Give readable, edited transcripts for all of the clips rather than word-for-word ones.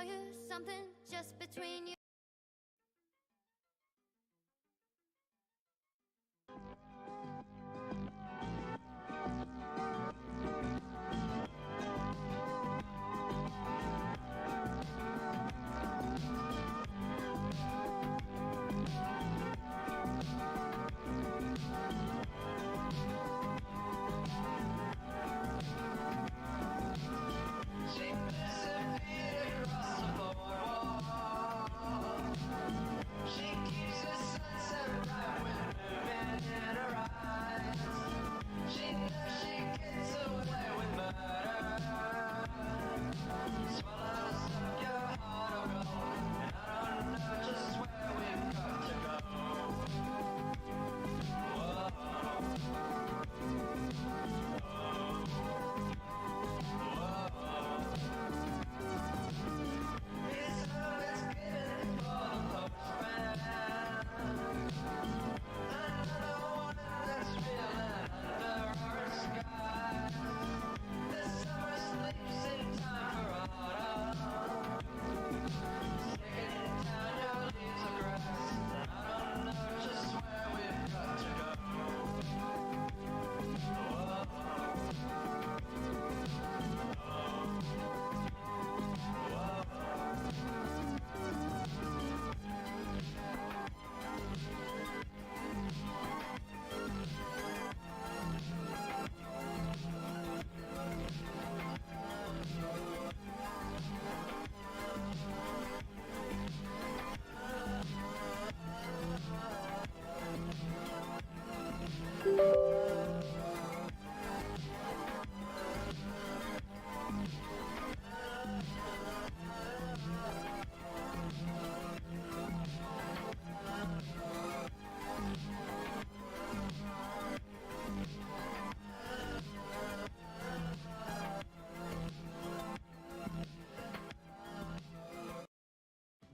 tell you something just between you.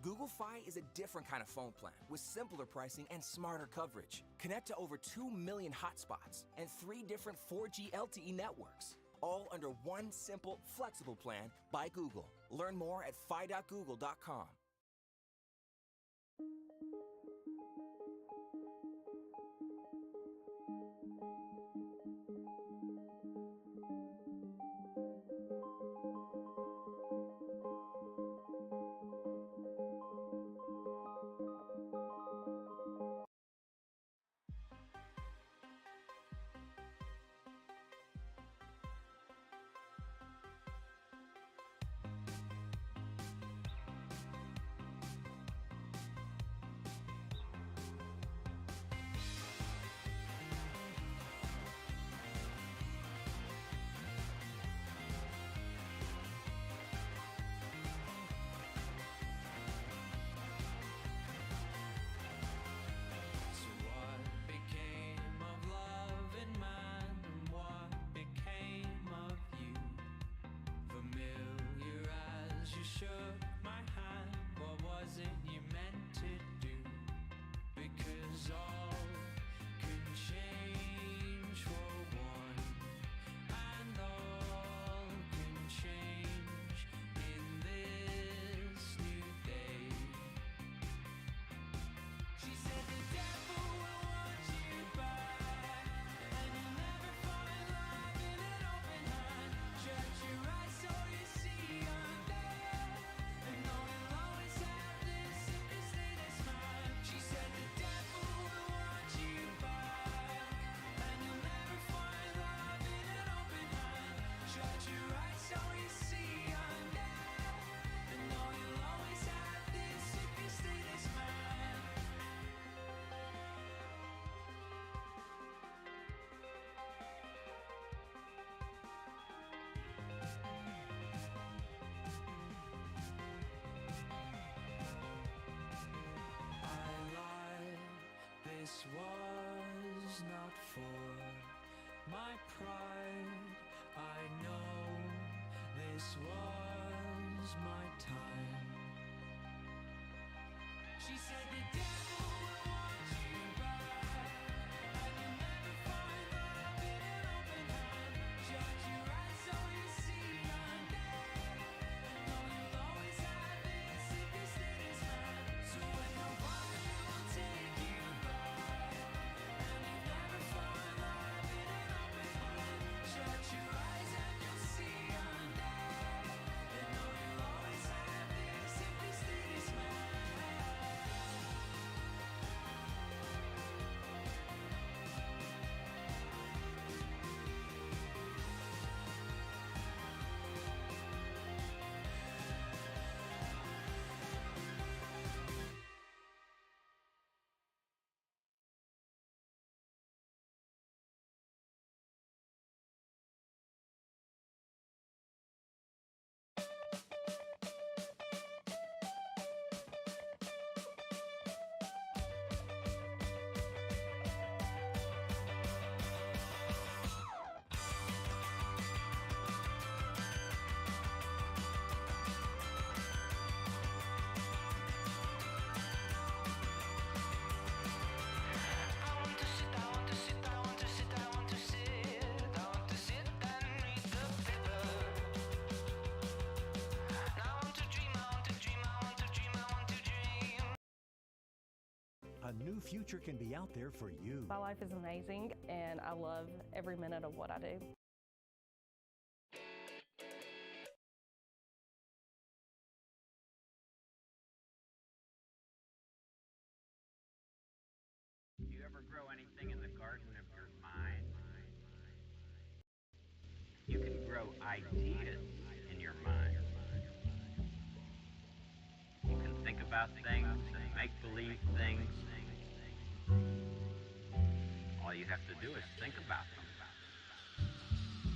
Google Fi is a different kind of phone plan with simpler pricing and smarter coverage. Connect to over 2 million hotspots and 3 different 4G LTE networks, all under one simple, flexible plan by Google. Learn more at fi.google.com. This was not for my pride. I know this was my time. She said the devil will want you back, and you'll never find love in an open hand. Shut your eyes so you see I'm dead, and know you'll always have A new future can be out there for you. My life is amazing, and I love every minute of what I do. Do you ever grow anything in the garden of your mind? You can grow ideas in your mind. You can think about things and make-believe things. All you have to do is think about them,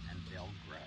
and they'll grow.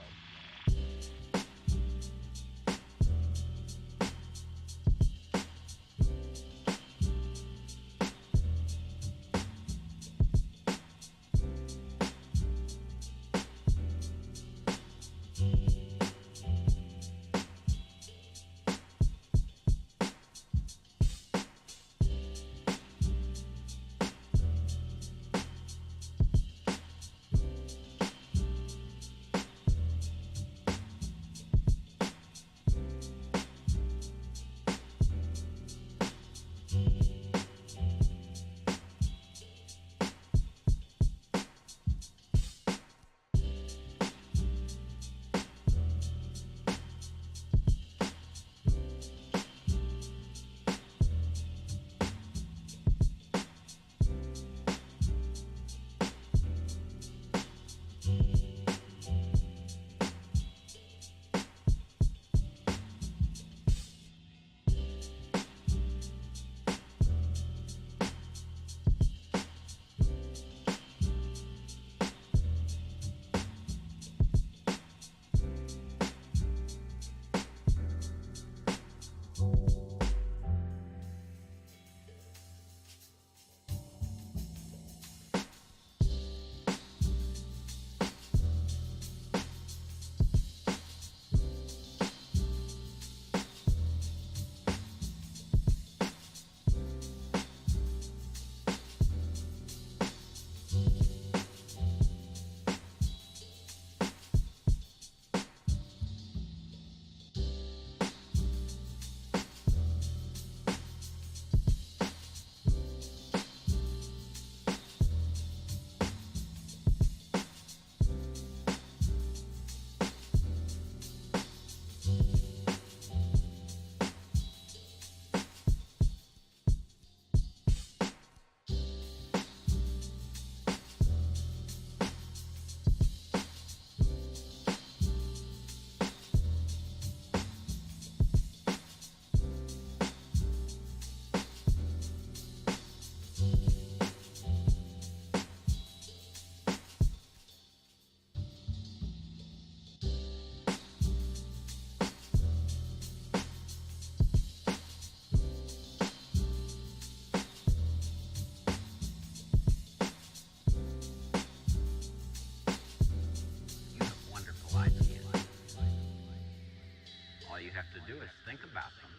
have to do is think about them.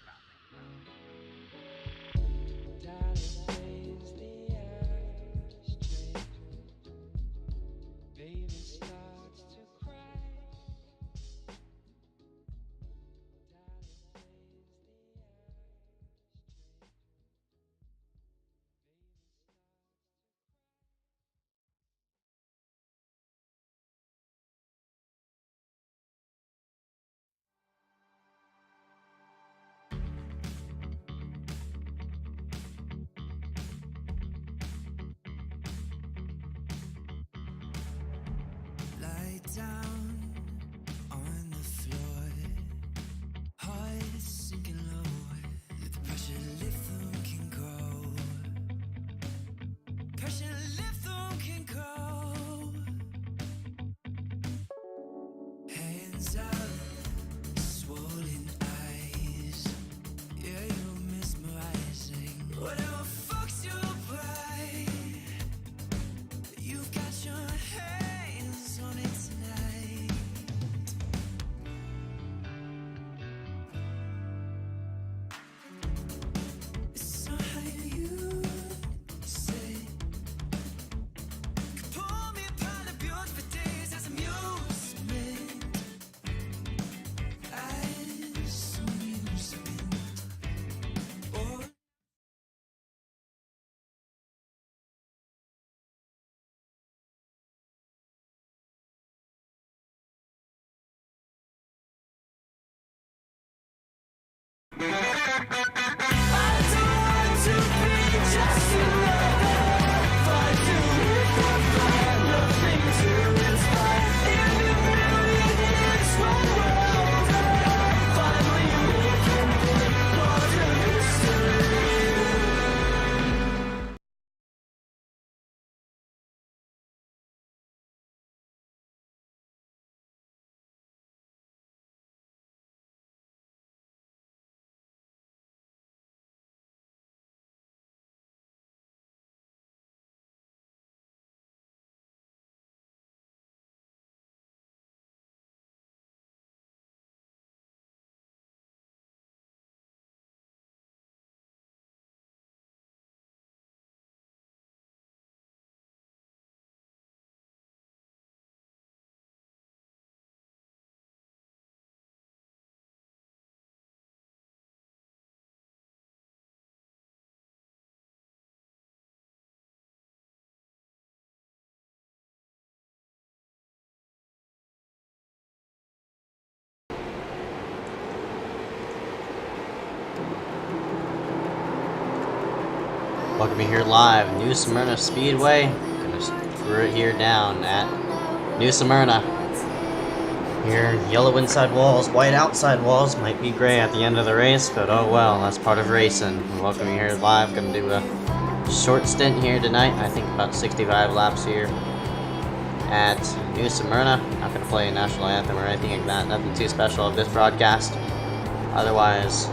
Down on the floor, heart sinking low. Let the pressure lift them can grow. Pressure lift them can grow. Hands up, swollen eyes. Yeah, you're mesmerizing. Whatever fucks your pride, you've got your hands on it. Welcome here live, New Smyrna Speedway. Gonna screw it here down at New Smyrna. Here, yellow inside walls, white outside walls, might be gray at the end of the race, but oh well, that's part of racing. Welcome here live, gonna do a short stint here tonight, I think about 65 laps here at New Smyrna. Not gonna play a national anthem or anything like that, nothing too special of this broadcast. Otherwise,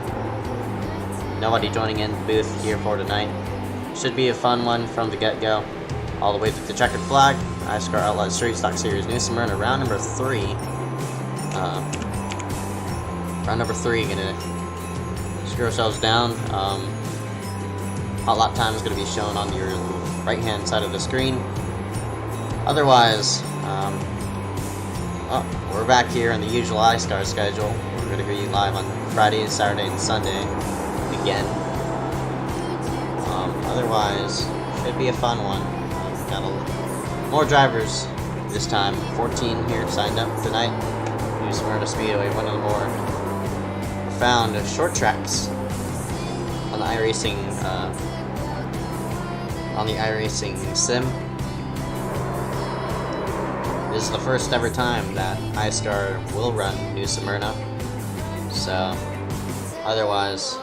nobody joining in the booth here for tonight. Should be a fun one from the get-go. All the way through the checkered flag. iSCAR Outlaw Street Stock Series New Smyrna, round number 3. Round number 3, gonna screw ourselves down. Hot lap time is gonna be shown on your right-hand side of the screen. Otherwise, we're back here in the usual iSCAR schedule. We're gonna be live on Friday, Saturday, and Sunday again. Otherwise, should be a fun one. Got more drivers this time. 14 here signed up tonight. New Smyrna Speedway, one of the more found short tracks on the iRacing sim. This is the first ever time that iSCAR will run New Smyrna. So, otherwise,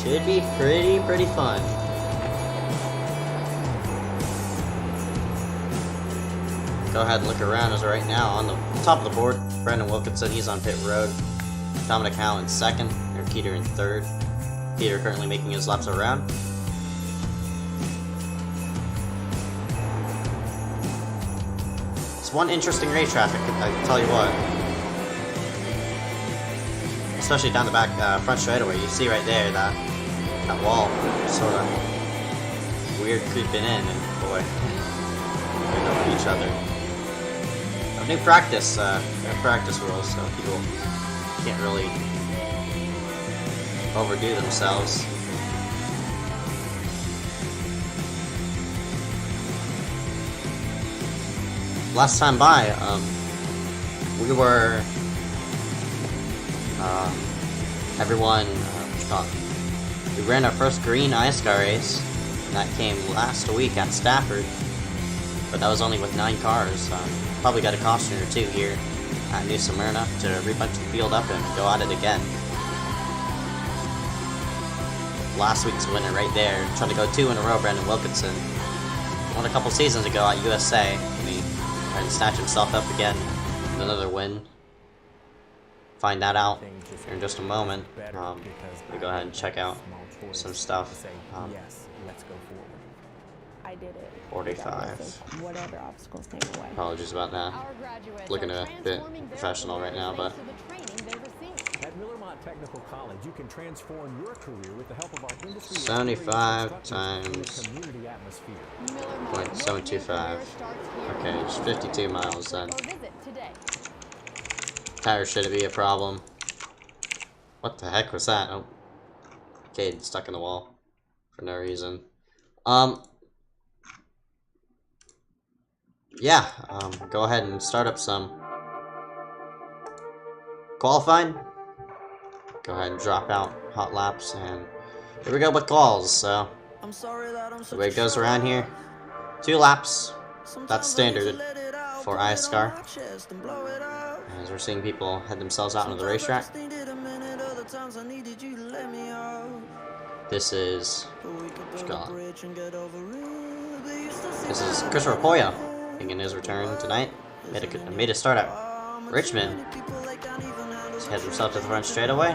should be pretty fun. Go ahead and look around as right now on the top of the board. Brendan Wilkinson, he's on pit road. Dominic Howe in second. Eric Keeter in third. Peter currently making his laps around. It's one interesting race traffic, I tell you what. Especially down the back front straightaway. You see right there that wall sort of weird creeping in, and boy, they know each other. New practice rules, so people can't really overdo themselves. Last time by, we were we ran our first green iSCAR race, and that came last week at Stafford, but that was only with 9 cars. Probably got a caution or 2 here at New Smyrna to rebunch the field up and go at it again. Last week's winner right there, trying to go 2 in a row, Brendan Wilkinson. Won a couple seasons ago at USA, and he tried to snatch himself up again with another win. Find that out here in just a moment. We go ahead and check out some stuff. I did it. 45. Whatever obstacles came away. Apologies about that. Looking a bit professional right now, but At Millermont Technical College, you can transform your career with the help of our industry 75 times community atmosphere. 0.725. Okay, just 52 miles then. Tires shouldn't be a problem. What the heck was that? Oh, Cade stuck in the wall for no reason. Yeah, go ahead and start up some qualifying. Go ahead and drop out hot laps, and here we go with calls. So the way it goes around here, 2 laps. That's standard for iSCAR. As we're seeing people head themselves out into the racetrack. This is Christopher Poya making his return tonight. Made a start at Richmond. He's headed himself to the front straightaway.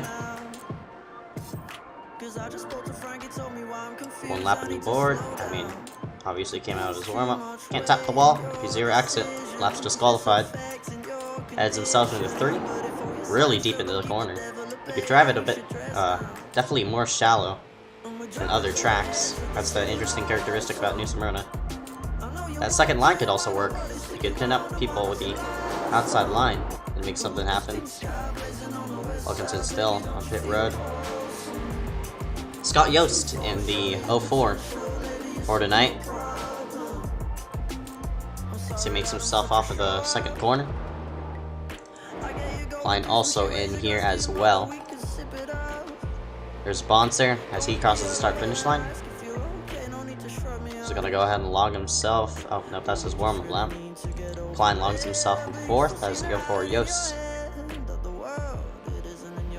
1 lap of the board. I mean, obviously came out of his warm-up. Can't tap the wall. If you 0 exit, lap's disqualified. Heads himself into 3. Really deep into the corner. You could drive it a bit, definitely more shallow than other tracks. That's the interesting characteristic about New Smyrna. That second line could also work. You could pin up people with the outside line and make something happen. Wilkinson still on pit road. Scott Yost in the 04 for tonight. So he makes himself off of the second corner. Line also in here as well. There's Bonser as he crosses the start-finish line. He's gonna go ahead and log himself. Oh, no, that's his warm-up lap. Klein logs himself in 4th as they go for Yost.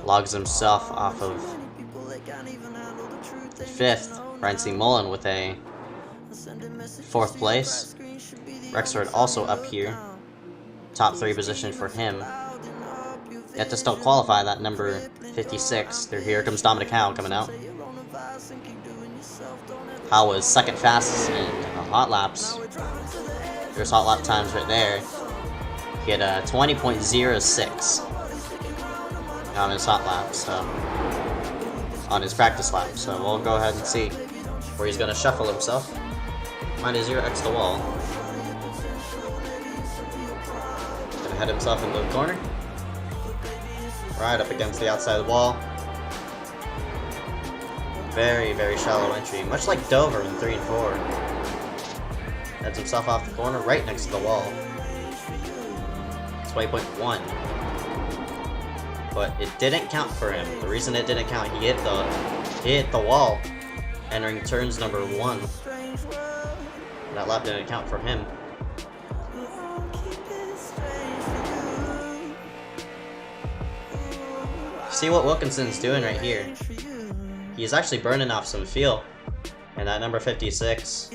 Logs himself off of 5th. Brian C. Mullen with a 4th place. Rexford also up here. Top 3 position for him. Yet to still qualify that number 56. Here comes Dominic Howe coming out. Howe was 2nd fastest in hot laps. There's hot lap times right there. He had a 20.06 on his hot lap, so on his practice lap. So we'll go ahead and see where he's gonna shuffle himself. Mine is 0x the wall. Gonna head himself into the corner. Right up against the outside of the wall. Very, very shallow entry, much like Dover in 3 and 4. Heads himself off the corner, right next to the wall. It's waypoint 1. But it didn't count for him. The reason it didn't count, he hit the wall, entering turns number 1. That lap didn't count for him. See what Wilkinson's doing right here. He's actually burning off some fuel. And that number 56,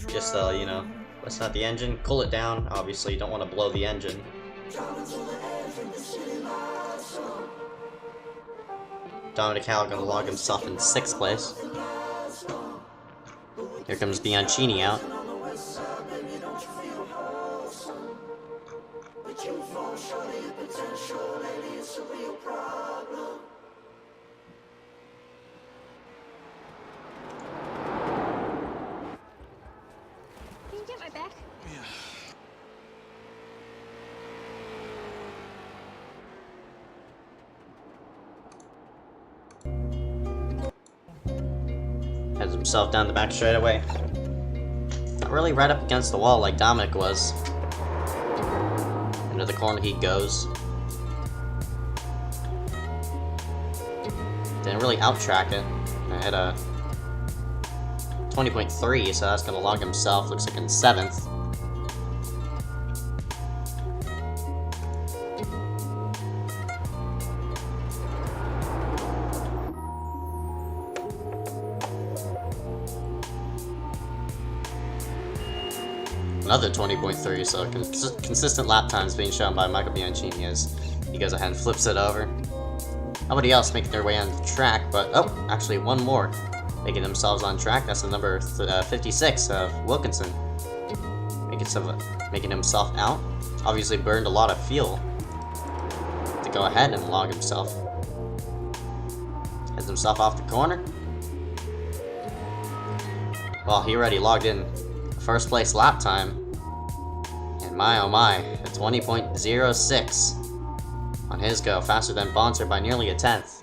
just you know, let's not the engine, cool it down. Obviously, you don't want to blow the engine. Dominic Howe gonna log himself in 6th place. Here comes Bianchini out. Can you get my back? Heads himself down the back straight away. Not really right up against the wall like Dominic was. Into the corner he goes. Didn't really out-track it. I had a 20.3, so that's gonna log himself. Looks like in 7th. Another 20.3, so consistent lap times being shown by Michael Bianchini as he goes ahead and flips it over. Nobody else making their way on the track, but oh, actually one more making themselves on track. That's the number 56 of Wilkinson, making himself out. Obviously burned a lot of fuel to go ahead and log himself. Heads himself off the corner. Well, he already logged in 1st place lap time. And my oh my, a 20.06 on his go, faster than Bonser by nearly a 10th.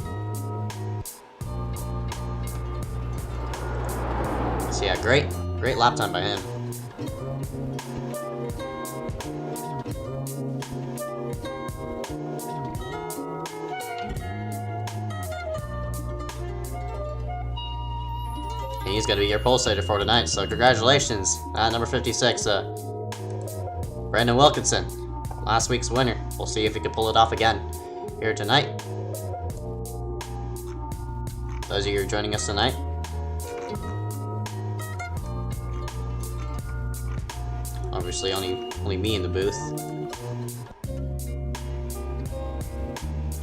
So yeah, great lap time by him. And he's gonna be your pole sitter for tonight, so congratulations, number 56, Brandon Wilkinson, last week's winner. We'll see if he can pull it off again here tonight. Those of you who are joining us tonight, obviously only me in the booth.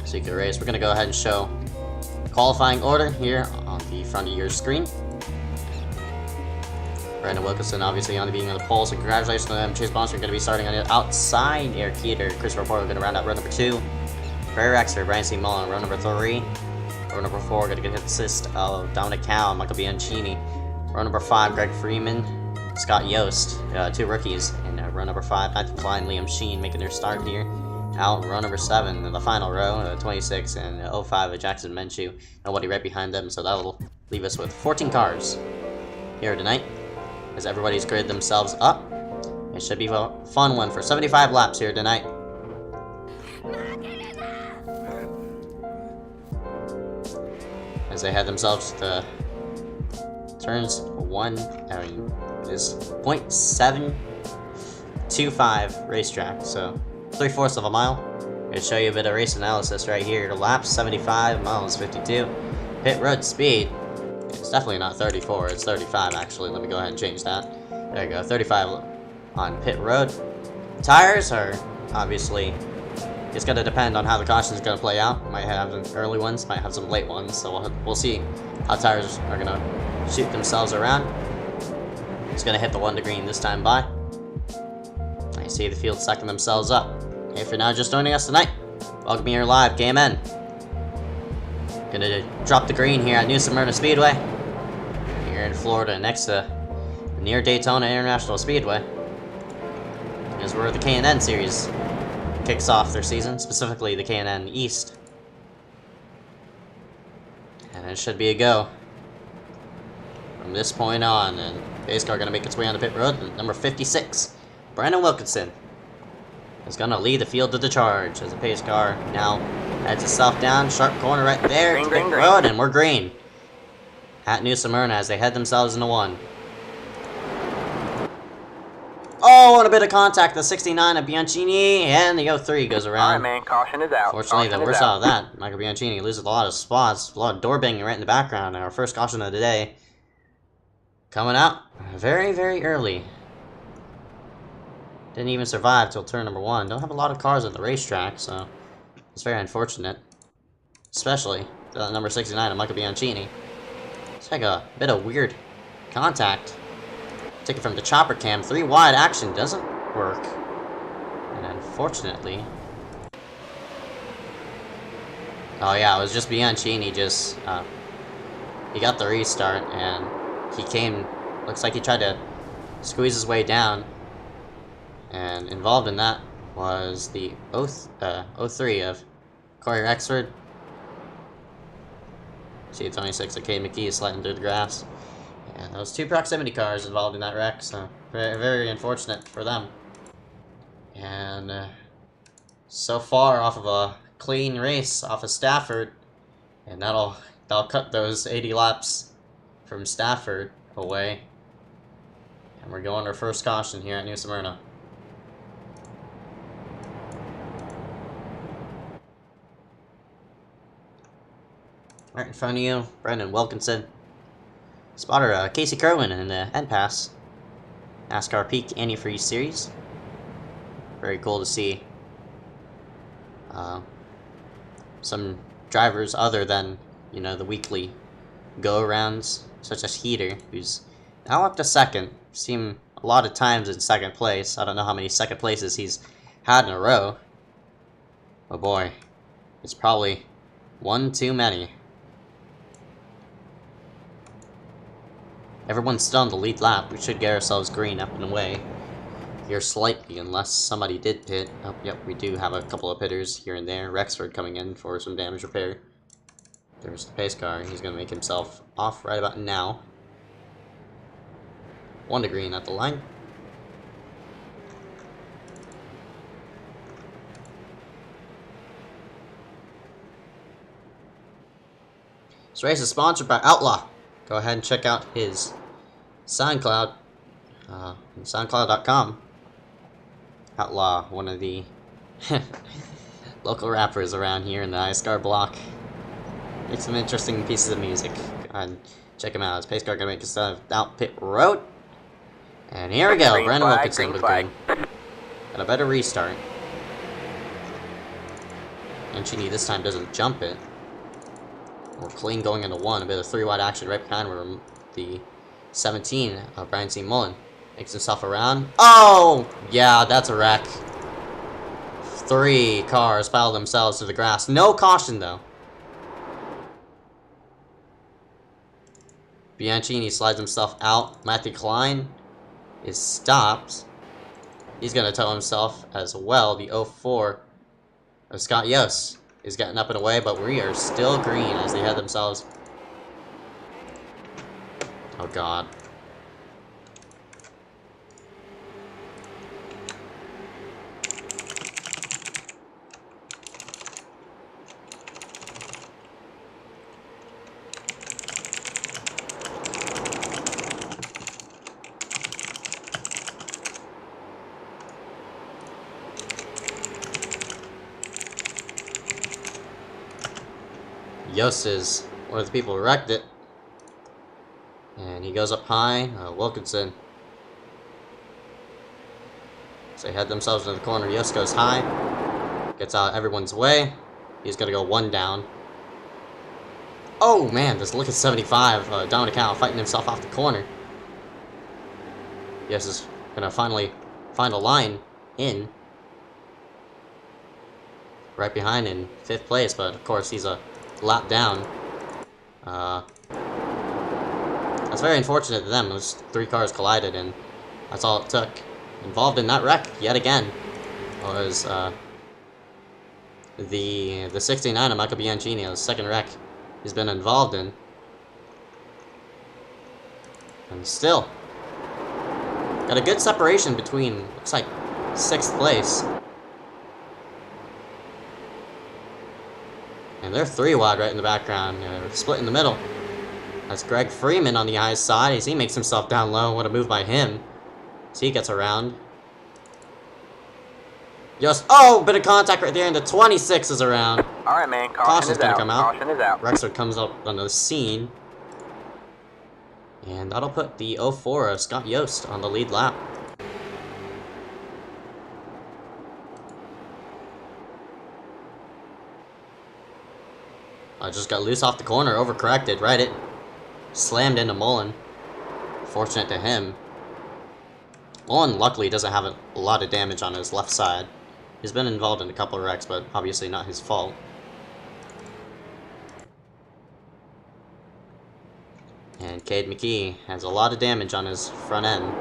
Ezeckiel Reyes, we're gonna go ahead and show qualifying order here on the front of your screen. Brandon Wilkinson obviously on being on the pole, so congratulations to them. Chase Bonser going to be starting on the outside. Eric Keeter, Christopher Porter going to round out row number 2. Barry Rexford, Brian C. Mullen, row number 3. Row number 4 going to get the assist of Dominic Howe, Michael Bianchini. Row number 5, Greg Freeman, Scott Yost, 2 rookies. And row number 5, Matthew Klein, Liam Sheen making their start here. Out in row number 7 in the final row, 26 and 05 of Jackson Menchu. Nobody right behind them, so that'll leave us with 14 cars here tonight. As everybody's graded themselves up. It should be a fun one for 75 laps here tonight. as they head themselves to turns 1. I mean, is 0.725 racetrack, so 3/4 of a mile. I'm gonna show you a bit of race analysis right here. Laps 75, miles 52. Pit road speed. It's definitely not 34, it's 35 actually. Let me go ahead and change that. There you go, 35 on pit road. Tires are obviously, it's gonna depend on how the caution is gonna play out. Might have some early ones, might have some late ones, so we'll see how tires are gonna shoot themselves around. It's gonna hit the 1 to green this time by. I see the field sucking themselves up. Hey, for now, just joining us tonight, welcome here live, KMN. Gonna drop the green here at New Smyrna Speedway, here in Florida, next to near Daytona International Speedway. Is where the K&N series kicks off their season, specifically the K&N East. And it should be a go from this point on, and iSCAR gonna make its way on the pit road. Number 56, Brandon Wilkinson, is gonna lead the field to the charge as the pace car now heads itself down, sharp corner right there, to pit road, and we're green at New Smyrna as they head themselves into 1. Oh, and a bit of contact, the 69 of Bianchini, and the 03 goes around. Alright, man, caution is out. Fortunately, the worst out of that, Michael Bianchini loses a lot of spots, a lot of door banging right in the background, and our first caution of the day coming out very, very early. Didn't even survive till turn number 1. Don't have a lot of cars at the racetrack, so it's very unfortunate. Especially the number 69 of Michael Bianchini. It's like a bit of weird contact. Take it from the chopper cam. 3 wide action doesn't work. And unfortunately... Oh yeah, it was just Bianchini just... he got the restart and he came... Looks like he tried to squeeze his way down. And involved in that was the 03 of Corey Rexford. See, 26 of Kay McKee sliding through the grass. And those 2 proximity cars involved in that wreck, so very, very unfortunate for them. And so far off of a clean race off of Stafford, and that'll cut those 80 laps from Stafford away. And we're going to our first caution here at New Smyrna. Right in front of you, Brandon Wilkinson. Spotter Casey Kerwin in the end pass. NASCAR Peak Antifreeze Series. Very cool to see some drivers other than, you know, the weekly go-arounds, such as Heater, who's now up to 2nd. Seen a lot of times in 2nd place. I don't know how many 2nd places he's had in a row. Oh boy, it's probably one too many. Everyone's still on the lead lap. We should get ourselves green up and away here slightly, unless somebody did pit. Oh, yep, we do have a couple of pitters here and there. Rexford coming in for some damage repair. There's the pace car. He's going to make himself off right about now. 1 to green at the line. This race is sponsored by Outlaw. Go ahead and check out his SoundCloud, soundcloud.com. Outlaw, one of the local rappers around here in the iSCAR block. Makes some interesting pieces of music. Go ahead and check him out. His pace car gonna make his out pit road. And here we go, Brandon Wilkinson with green. Got a better restart. And Chini this time doesn't jump it. We're clean going into 1. A bit of 3 wide action right behind where the 17 of Brian C. Mullen makes himself around. Oh! Yeah, that's a wreck. 3 cars piled themselves to the grass. No caution, though. Bianchini slides himself out. Matthew Klein is stopped. He's going to tow himself as well. The 04 of Scott Yost is getting up and away, but we are still green as they head themselves. Oh god. Yost is one of the people who wrecked it. And he goes up high. Wilkinson. So they head themselves into the corner. Yost goes high. Gets out of everyone's way. He's going to go one down. Oh, man. Just look at 75. Dominic Howe fighting himself off the corner. Yost is going to finally find a line in. Right behind in 5th place. But, of course, he's a lap down. That's very unfortunate to them. Those 3 cars collided, and that's all it took. Involved in that wreck, yet again, was the 69 of Michael Bianchini, the second wreck he's been involved in. And still, got a good separation between, looks like, 6th place. And they're 3 wide right in the background, split in the middle. That's Greg Freeman on the high side as he makes himself down low. What a move by him. So he gets around. Just, oh, bit of contact right there, and the 26 is around. Alright, man. Caution's gonna come out. Caution is out. Rexford comes up on the scene. And that'll put the 04 of Scott Yost on the lead lap. I just got loose off the corner, overcorrected, right it. Slammed into Mullen. Fortunate to him. Mullen luckily doesn't have a lot of damage on his left side. He's been involved in a couple of wrecks, but obviously not his fault. And Cade McKee has a lot of damage on his front end.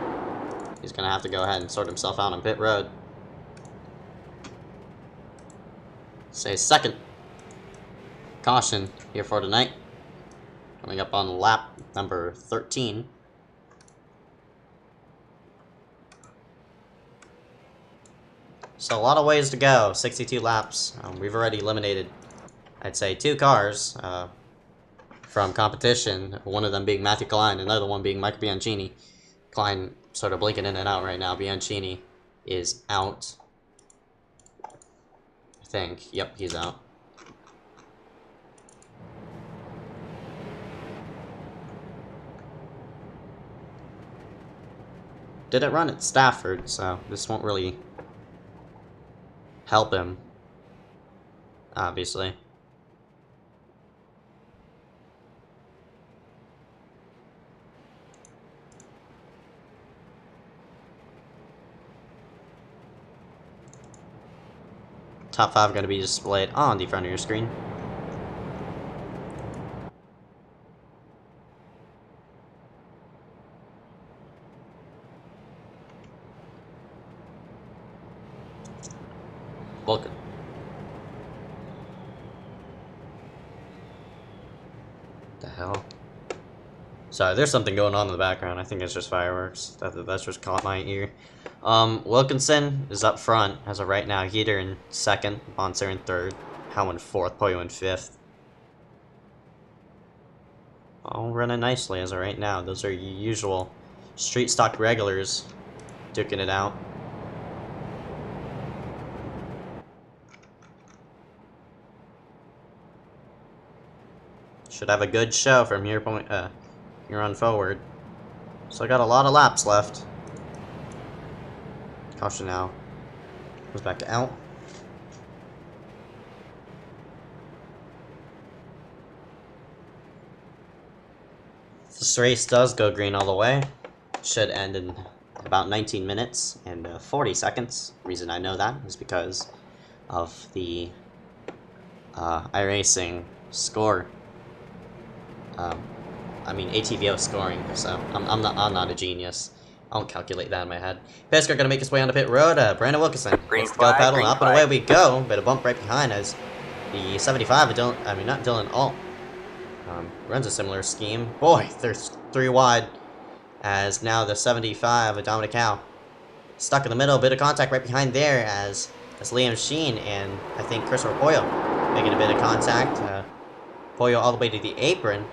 He's going to have to go ahead and sort himself out on pit road. Say second. Caution here for tonight. Coming up on lap number 13. So a lot of ways to go. 62 laps. We've already eliminated, I'd say, 2 cars from competition. One of them being Matthew Klein, another one being Michael Bianchini. Klein sort of blinking in and out right now. Bianchini is out. I think. Yep, he's out. Didn't run at Stafford, so this won't really help him, obviously. Top 5 going to be displayed on the front of your screen. Vulcan. The hell? Sorry, there's something going on in the background. I think it's just fireworks. That's just caught my ear. Wilkinson is up front as of right now. Heater in 2nd, Bonser in 3rd, Howe in 4th, Poyo in 5th. All running nicely as of right now. Those are your usual street stock regulars duking it out. Should have a good show from here on forward. So I got a lot of laps left. Caution now. Goes back to out. This race does go green all the way. Should end in about 19 minutes and 40 seconds. The reason I know that is because of the iRacing score. I mean ATVO scoring, so I'm not a genius. I don't calculate that in my head. Pisker gonna make his way onto pit road. Brandon Wilkinson. Green Let's flag, go pedal green up flag. and away we go. Bit of bump right behind as the 75 of Dylan, not Dylan Alt, runs a similar scheme. Boy, there's 3 wide as now the 75 of Dominic Howe stuck in the middle. Bit of contact right behind there as Liam Sheen and I think Christopher Poyo making a bit of contact. Poyo all the way to the apron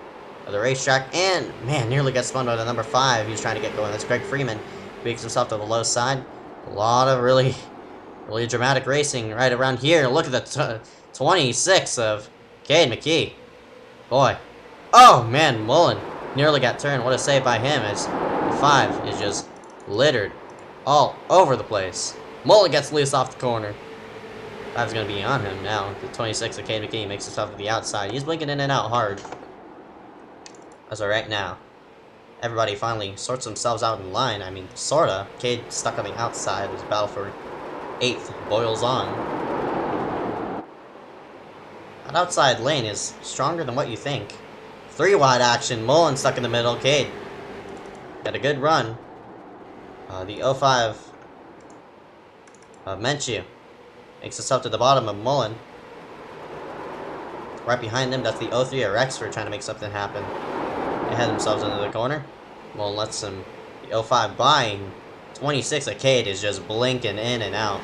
of the racetrack, and man, nearly got spun by the number 5. He was trying to get going. That's Greg Freeman. Makes himself to the low side. A lot of really dramatic racing right around here. Look at the 26 of Cade McKee. Boy. Oh, man, Mullen nearly got turned. What a save by him as the 5 is just littered all over the place. Mullen gets loose off the corner. 5's going to be on him now. The 26 of Cade McKinney makes himself to the outside. He's blinking in and out hard. As of right now, everybody finally sorts themselves out in line. I mean, sorta. Cade stuck on the outside as battle for 8th boils on. That outside lane is stronger than what you think. 3 wide action. Mullen stuck in the middle. Cade got a good run. The 05 Menchu makes itself to the bottom of Mullen. Right behind them, that's the 03 of Rexford trying to make something happen. They head themselves into the corner. Mullen lets them. The 05 buying. 26 of Cade is just blinking in and out.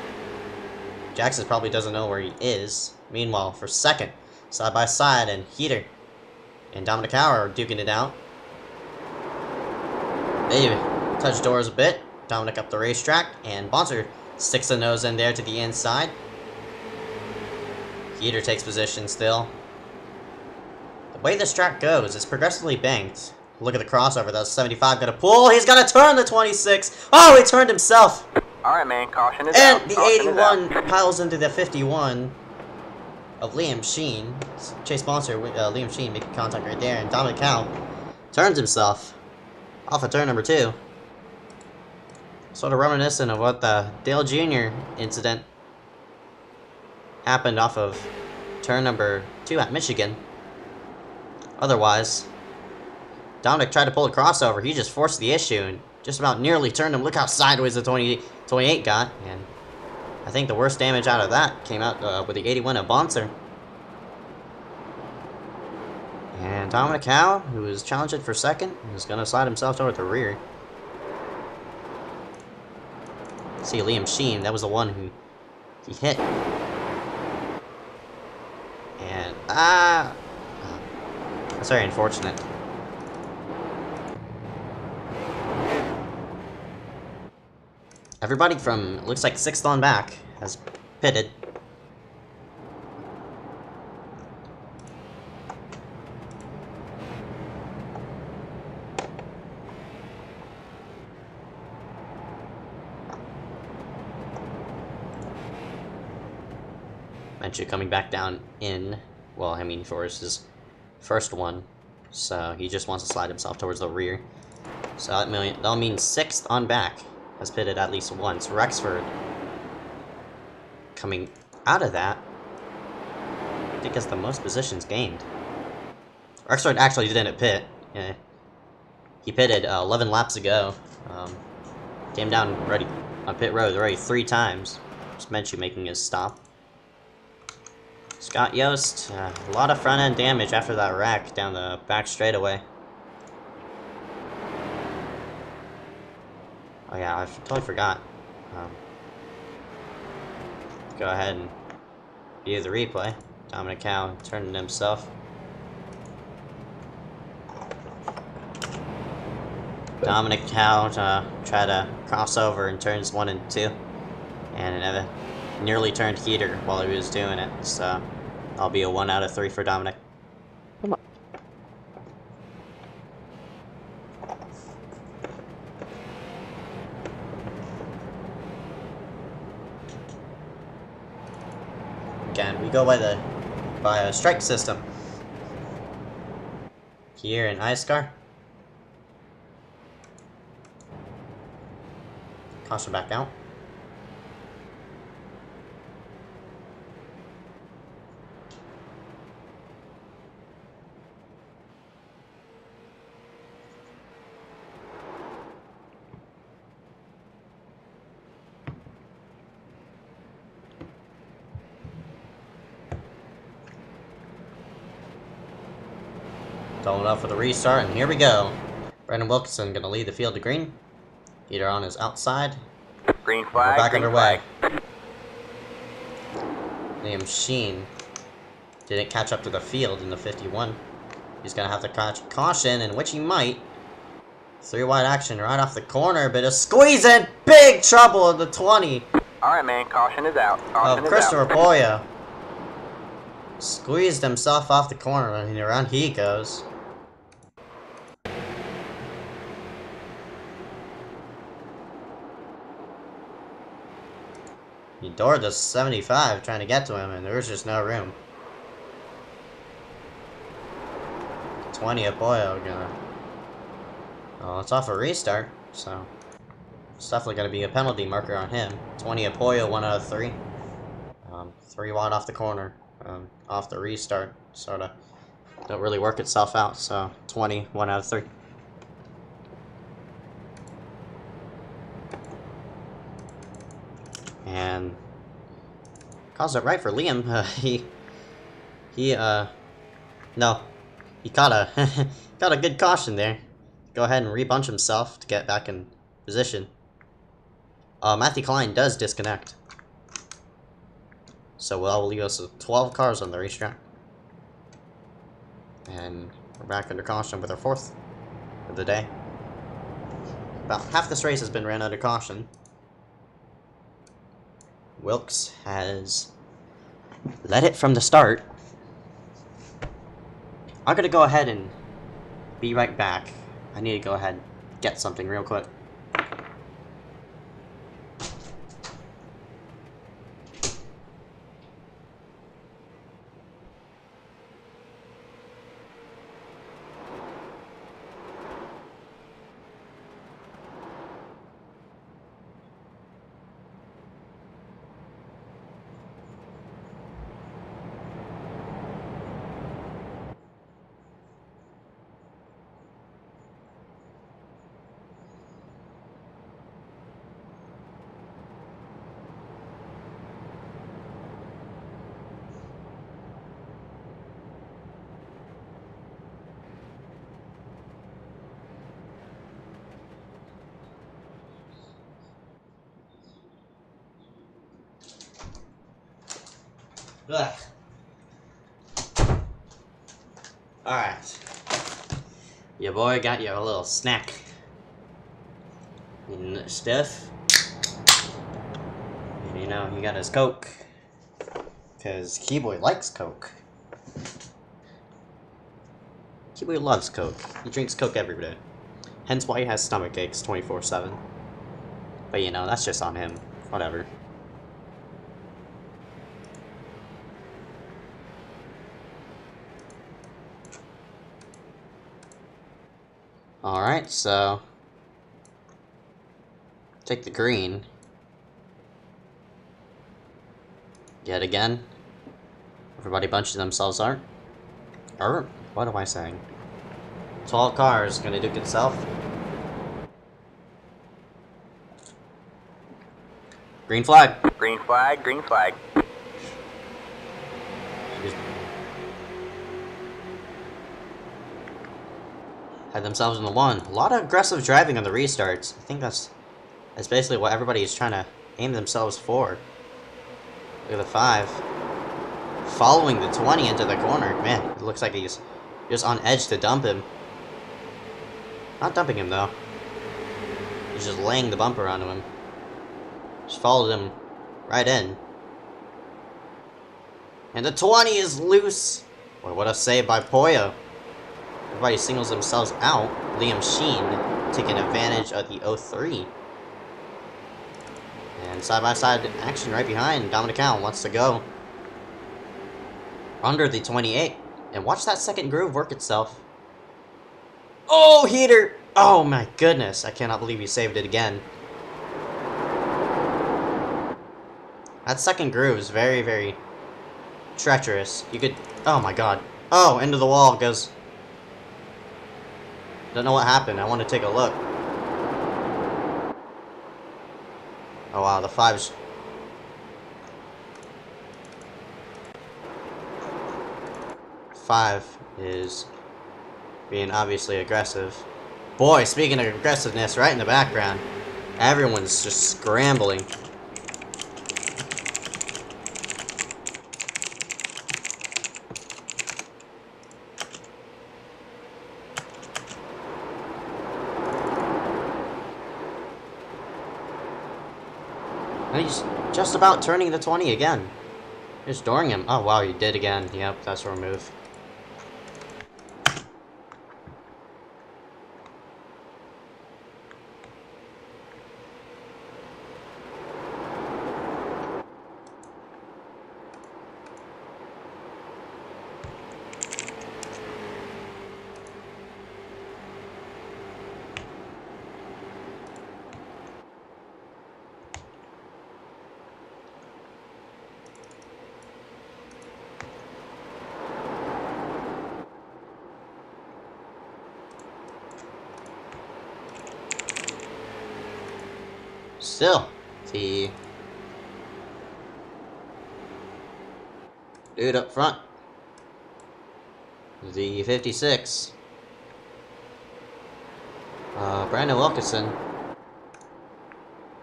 Jackson probably doesn't know where he is. Meanwhile, for second, side by side, and Heater and Dominic Hauer are duking it out. They touch doors a bit. Dominic up the racetrack, and Bonser sticks the nose in there to the inside. Heater takes position still. The way this track goes, it's progressively banked. Look at the crossover. That's 75 gonna pull. He's gonna turn the 26. Oh, he turned himself. All right, man. Caution is out. And the 81 piles into the 51 of Liam Sheen. Chase Bonser with Liam Sheen making contact right there, and Dominic Howe turns himself off of turn number 2. Sort of reminiscent of what the Dale Jr. incident happened off of turn number 2 at Michigan. Otherwise, Dominic tried to pull a crossover. He just forced the issue and just about nearly turned him. Look how sideways the 28 got. And I think the worst damage out of that came out with the 81 of Bonser. And Dominic Howe, who is challenged for second, is going to slide himself toward the rear. See Liam Sheen, that was the one who he hit. And, that's very unfortunate. Everybody from, looks like 6th on back, has pitted. Menchu coming back down in, well, I mean, for his first one. So he just wants to slide himself towards the rear. So that'll mean 6th on back has pitted at least once. Rexford coming out of that, I think has the most positions gained. Rexford actually didn't pit. He pitted 11 laps ago. Came down ready on pit road already 3 times. Just Menchu making his stop. Scott Yost, a lot of front-end damage after that wreck down the back straightaway. Oh yeah, I totally forgot. Go ahead and view the replay. Dominic Howe turning himself. Dominic Howe try to cross over in turns 1 and 2. And nearly turned Heater while he was doing it, so I'll be a 1 out of 3 for Dominic. Come on. Again, we go by a strike system here in iSCAR. Caution back out. Going up for the restart, and here we go. Brandon Wilkinson gonna lead the field to green. Heater on his outside. Green flag. We're back green underway. flag. Liam Sheen didn't catch up to the field in the 51. He's gonna have to catch caution, in which he might. 3 wide action right off the corner, but a squeeze in big trouble in the 20. All right, man. Caution is out. Caution Of Christopher Poya. Squeezed himself off the corner, and around he goes. He doored the 75 trying to get to him, and there was just no room. 20 Apoyo gonna... Well, it's off a restart, so... It's definitely gonna be a penalty marker on him. 20 Apoyo, 1 out of 3. 3 wide off the corner, off the restart, sorta. Don't really work itself out, so 20, 1 out of 3. And calls it right for Liam. No, he caught a got a good caution there. Go ahead and rebunch himself to get back in position. Matthew Klein does disconnect, so that will leave us with 12 cars on the racetrack, and we're back under caution with our 4th of the day. About half this race has been ran under caution. Wilkes has led it from the start. I'm gonna go ahead and be right back. I need to go ahead and get something real quick. Ugh. Alright. Your boy got you a little snack. And stuff. And you know, he got his Coke. Because Keyboy likes Coke. Keyboy loves Coke. He drinks Coke every day. Hence why he has stomach aches 24/7. But you know, that's just on him. Whatever. Alright, so take the green. Yet again. Everybody bunches themselves out. What am I saying? 12 cars gonna duke itself. Green flag. Green flag, green flag. Had themselves in the 1. A lot of aggressive driving on the restarts. I think that's basically what everybody is trying to aim themselves for. Look at the 5. Following the 20 into the corner. Man, it looks like he's just on edge to dump him. Not dumping him, though. He's just laying the bumper onto him. Just followed him right in. And the 20 is loose. Boy, what a save by Poyo. Everybody singles themselves out. Liam Sheen taking advantage of the 03. And side-by-side action right behind. Dominic Allen wants to go under the 28. And watch that second groove work itself. Oh, heater! Oh my goodness. I cannot believe he saved it again. That second groove is very, very treacherous. You could... Oh my god. Oh, into the wall goes... Don't know what happened. I want to take a look. Oh wow, the 5's... Five is being obviously aggressive. Boy, speaking of aggressiveness, right in the background, everyone's just scrambling. And he's just about turning the 20 again. You're storing him. Oh wow, you did again. Yep, that's our move. Still, the dude up front, the 56, Brandon Wilkinson,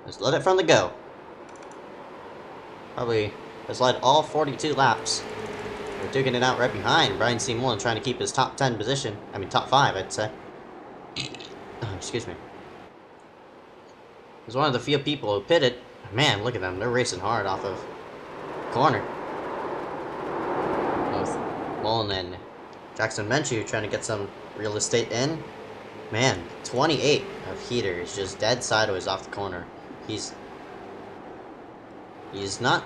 has led it from the go. Probably has led all 42 laps. We're duking it out right behind Brian C. Mullen, trying to keep his top 10 position. I mean, top 5, I'd say. Excuse me. He's one of the few people who pitted. Man, look at them. They're racing hard off of corner. Both Mullen and Jackson Menchu trying to get some real estate in. Man, 28 of Heater is just dead sideways off the corner. He's not...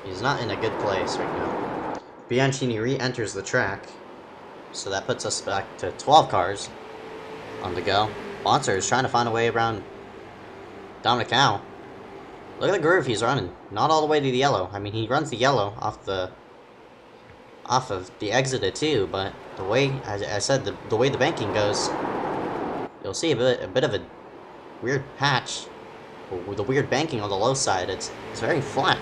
He's not in a good place right now. Bianchini re-enters the track. So that puts us back to 12 cars on the go. Bonser is trying to find a way around Dominic Howe. Look at the groove he's running. Not all the way to the yellow. I mean, he runs the yellow off of the exit of 2, but the way, as I said, the way the banking goes, you'll see a bit of a weird patch with the weird banking on the low side. It's very flat,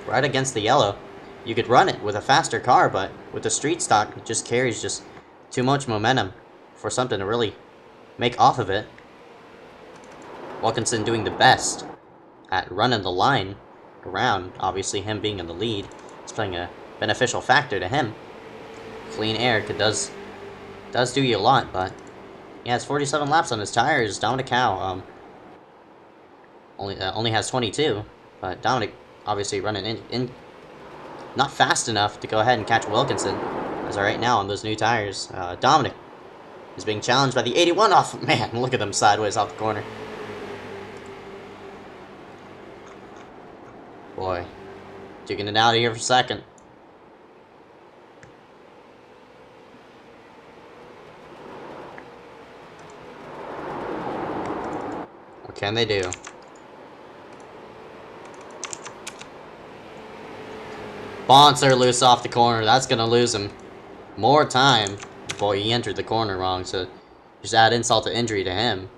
right against the yellow. You could run it with a faster car, but with the street stock, it just carries just too much momentum for something to really make off of it. Wilkinson doing the best at running the line around. Obviously, him being in the lead is playing a beneficial factor to him. Clean air does do you a lot, but he has 47 laps on his tires. Dominic Howe only has 22, but Dominic obviously running in not fast enough to go ahead and catch Wilkinson, as of right now on those new tires. Dominic is being challenged by the 81 off. Man, look at them sideways off the corner. Boy, taking it out of here for second. What can they do? Bonser loose off the corner. That's gonna lose him more time. Boy, he entered the corner wrong, so just add insult to injury to him.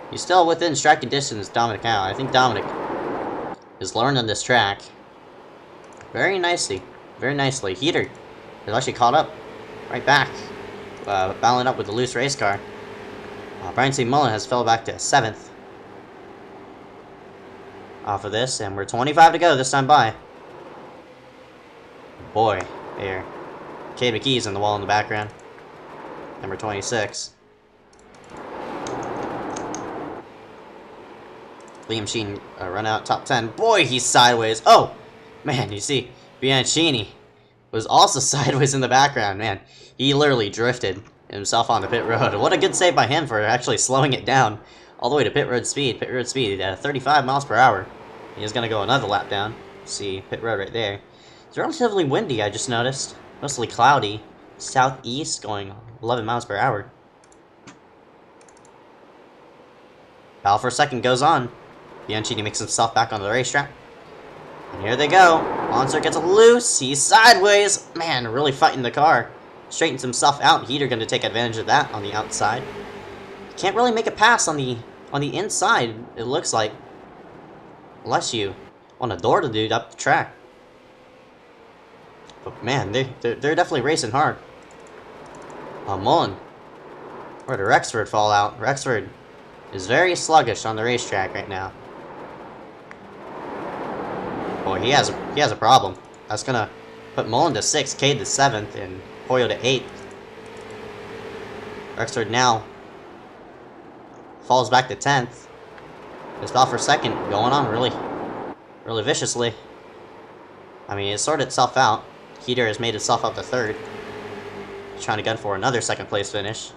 He's still within striking distance, Dominic Howe. I think Dominic is learning this track very nicely. Very nicely. Heater has actually caught up right back, battling up with the loose race car. Brian C. Mullen has fell back to 7th. Off of this, and we're 25 to go this time by. Boy, there. Cade McKee's on the wall in the background. Number 26. Liam Sheen run out top 10. Boy, he's sideways. Oh, man, you see, Bianchini was also sideways in the background. Man, he literally drifted himself on the pit road. What a good save by him for actually slowing it down all the way to pit road speed. Pit road speed at 35 miles per hour. He's going to go another lap down. See, pit road right there. It's relatively windy, I just noticed. Mostly cloudy. Southeast going 11 miles per hour. Battle for a second goes on. Bianchini makes himself back onto the racetrack. And here they go. Monster gets loose. He's sideways. Man, really fighting the car. Straightens himself out. Heater going to take advantage of that on the outside. Can't really make a pass on the inside, it looks like. Unless you want to door the dude up the track. But man, they're definitely racing hard. Mullen. Where did Rexford fall out? Rexford is very sluggish on the racetrack right now. Boy, he has a problem. That's gonna put Mullen to 6th, Cade to 7th, and Hoyo to 8th. Rexford now falls back to 10th. This battle for second going on really viciously. I mean, it sorted itself out. Heater has made itself up to 3rd. He's trying to gun for another 2nd place finish.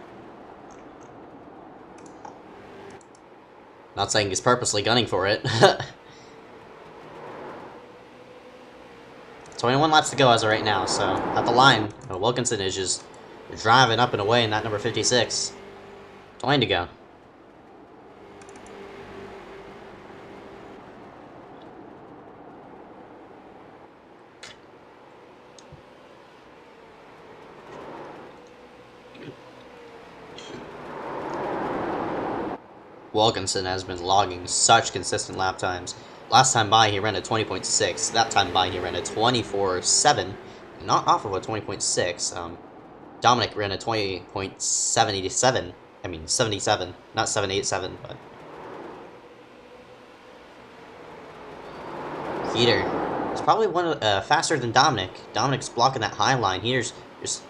Not saying he's purposely gunning for it. 21 laps to go as of right now, so at the line, Wilkinson is just driving up and away in that number 56. 20 to go. Wilkinson has been logging such consistent lap times. Last time by, he ran a 20.6. That time by, he ran a 24.7. Not off of a 20.6. Dominic ran a 20.77. I mean, 77. Not 787, but... Heater is probably faster than Dominic. Dominic's blocking that high line. Heater's just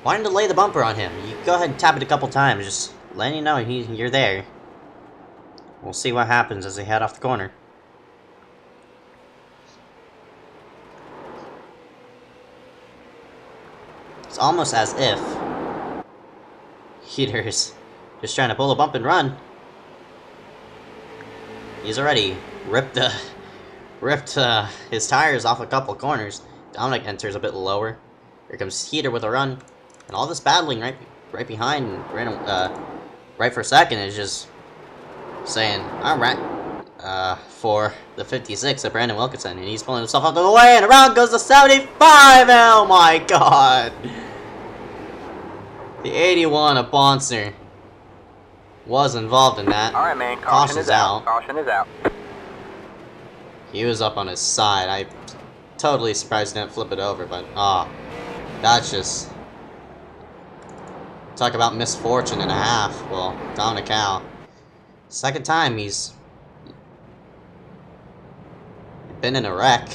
wanting to lay the bumper on him. You go ahead and tap it a couple times, just letting you know you're there. We'll see what happens as they head off the corner. It's almost as if Heater's just trying to pull a bump and run. He's already ripped his tires off a couple corners. Dominic enters a bit lower. Here comes Heater with a run, and all this battling right behind, right for second is just saying, alright, for the 56 of Brandon Wilkinson, and he's pulling himself out of the way, and around goes the 75! Oh my god! The 81 of Bonser was involved in that. Alright, man, caution is out. Caution is out. He was up on his side. I totally surprised he didn't flip it over, but, that's just... Talk about misfortune and a half. Well, Dominic Cal. Second time he's been in a wreck,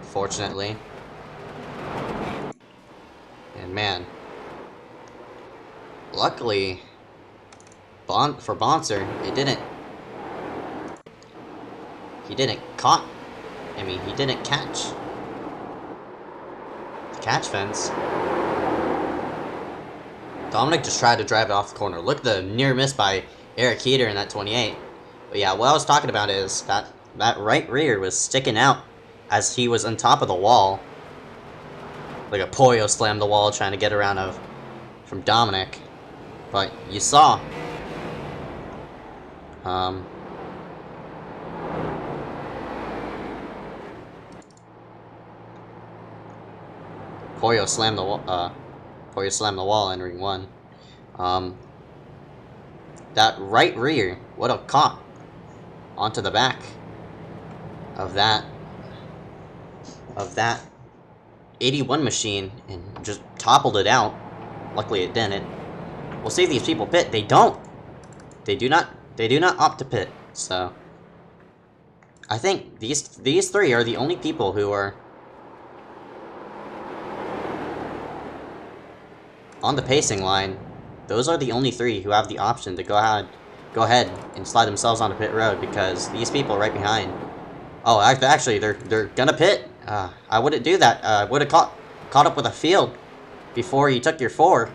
fortunately. And man, luckily for Bonser, he didn't catch the catch fence. Dominic just tried to drive it off the corner. Look at the near miss by Eric Heater in that 28. But yeah, what I was talking about is that right rear was sticking out as he was on top of the wall. Like a Pollo slammed the wall trying to get around from Dominic. But you saw. Pollo slammed the wall entering 1. That right rear would have caught onto the back of that 81 machine and just toppled it out. Luckily it didn't. We'll see if these people pit. They don't. They do not opt to pit. So I think these three are the only people who are on the pacing line. Those are the only three who have the option to go ahead and slide themselves onto pit road, because these people are right behind. Oh, actually, they're gonna pit. I wouldn't do that. I would have caught up with a field before you took your 4.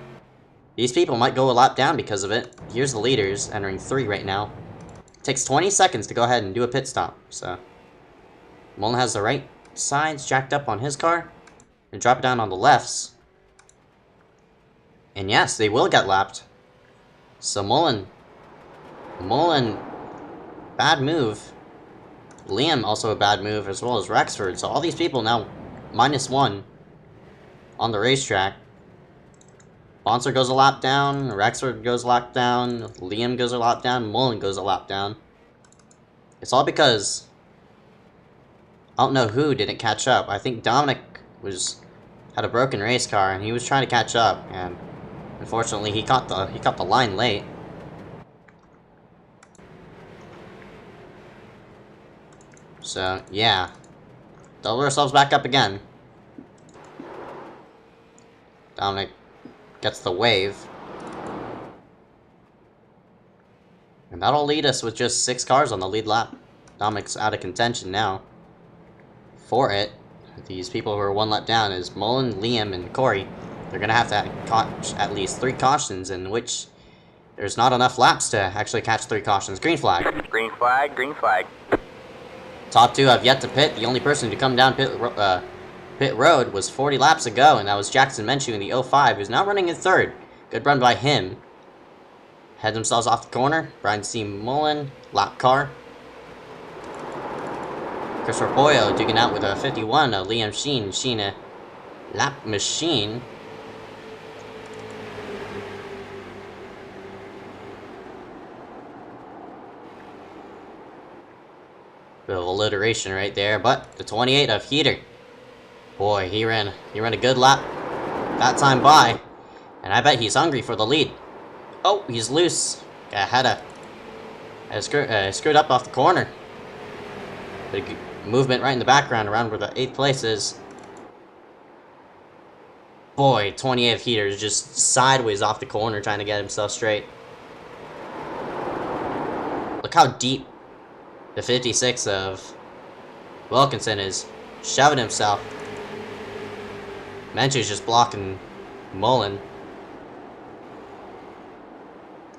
These people might go a lap down because of it. Here's the leaders entering 3 right now. It takes 20 seconds to go ahead and do a pit stop. So Mullen has the right sides jacked up on his car and drop it down on the lefts. And yes, they will get lapped. So Mullen, bad move. Liam, also a bad move, as well as Rexford. So all these people now -1 on the racetrack. Bonser goes a lap down, Rexford goes a lap down, Liam goes a lap down, Mullen goes a lap down. It's all because I don't know who didn't catch up. I think Dominic had a broken race car and he was trying to catch up, and unfortunately he caught the line late. So yeah, double ourselves back up again. Dominic gets the wave. And that'll lead us with just 6 cars on the lead lap. Dominic's out of contention now. For it, these people who are 1 lap down is Mullen, Liam, and Corey. They're going to have to catch at least 3 cautions, in which there's not enough laps to actually catch 3 cautions. Green flag. Green flag, green flag. Top 2 have yet to pit. The only person to come down pit road was 40 laps ago, and that was Jackson Menchu in the 05, who's now running in 3rd. Good run by him. Head themselves off the corner. Brian C. Mullen, lap car. Christopher Boyo digging out with a 51 of Liam Sheen. Sheen a lap machine. Bit of alliteration right there, but the 28 of Heater. Boy, he ran a good lap that time by, and I bet he's hungry for the lead. Oh, he's loose. Had screwed up off the corner. Big movement right in the background around where the 8th place is. Boy, 28 of Heater is just sideways off the corner trying to get himself straight. Look how deep the 56 of Wilkinson is shoving himself. Menchu's just blocking Mullen.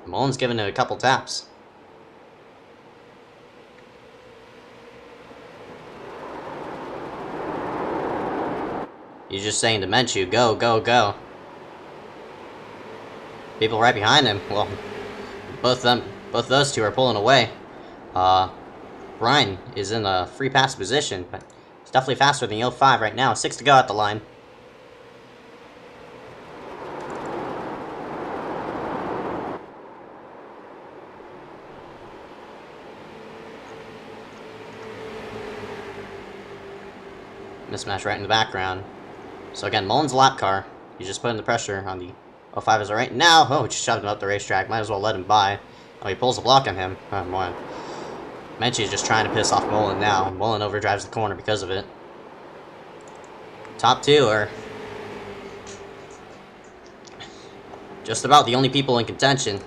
Mullen's giving it a couple taps. He's just saying to Menchu, go, go, go. People right behind him, well, both those two are pulling away. Brian is in a free pass position, but he's definitely faster than the 05 right now. 6 to go at the line. Mismatch right in the background. So again, Mullen's lap car. He's just putting the pressure on the 05 as of right now. Oh, just shoved him up the racetrack. Might as well let him by. Oh, he pulls a block on him. Oh, boy. Menchie is just trying to piss off Mullen now. Mullen overdrives the corner because of it. Top 2 are just about the only people in contention.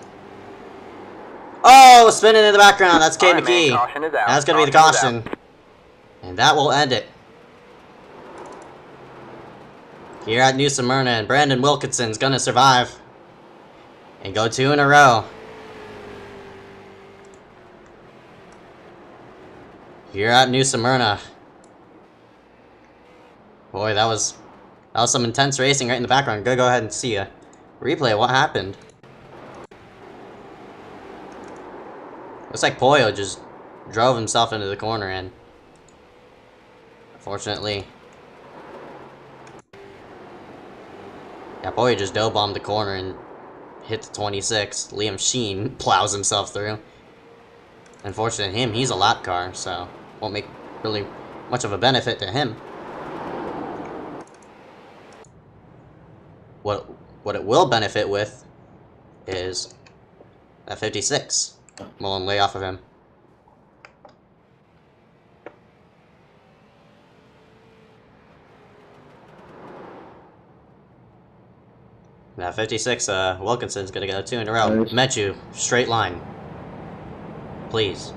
Oh, spinning in the background. That's Kate McKee. That's going to be the caution. And that will end it. Here at New Smyrna, and Brandon Wilkinson's going to survive and go 2 in a row. Here at New Smyrna. Boy, that was some intense racing right in the background. Go ahead and see a replay of what happened. Looks like Poyo just drove himself into the corner, and unfortunately, yeah, Poyo just dough bombed the corner and hit the 26. Liam Sheen plows himself through. Unfortunately, he's a lap car, so won't make really much of a benefit to him. What it will benefit with is that 56. Mullen lay off of him. That 56, Wilkinson's gonna go 2 in a row. Nice. Menchu, straight line. Please.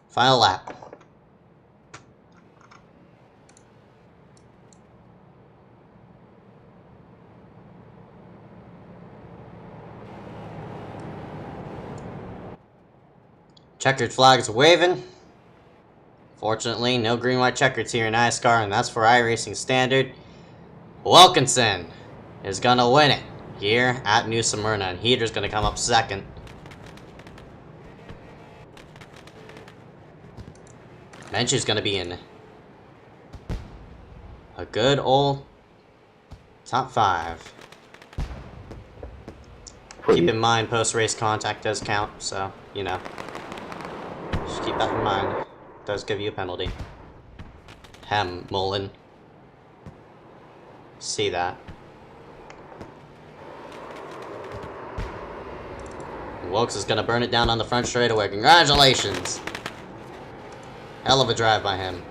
Final lap. Checkered flags waving. Fortunately, no green-white checkers here in iSCAR, and that's for iRacing standard. Wilkinson is gonna win it here at New Smyrna, and Heater's gonna come up second. Menchu's gonna be in a good old top 5. Keep in mind, post-race contact does count, so, you know. Just keep that in mind. It does give you a penalty. Mullen. See that. Wilkes is gonna burn it down on the front straightaway. Congratulations! Hell of a drive by him.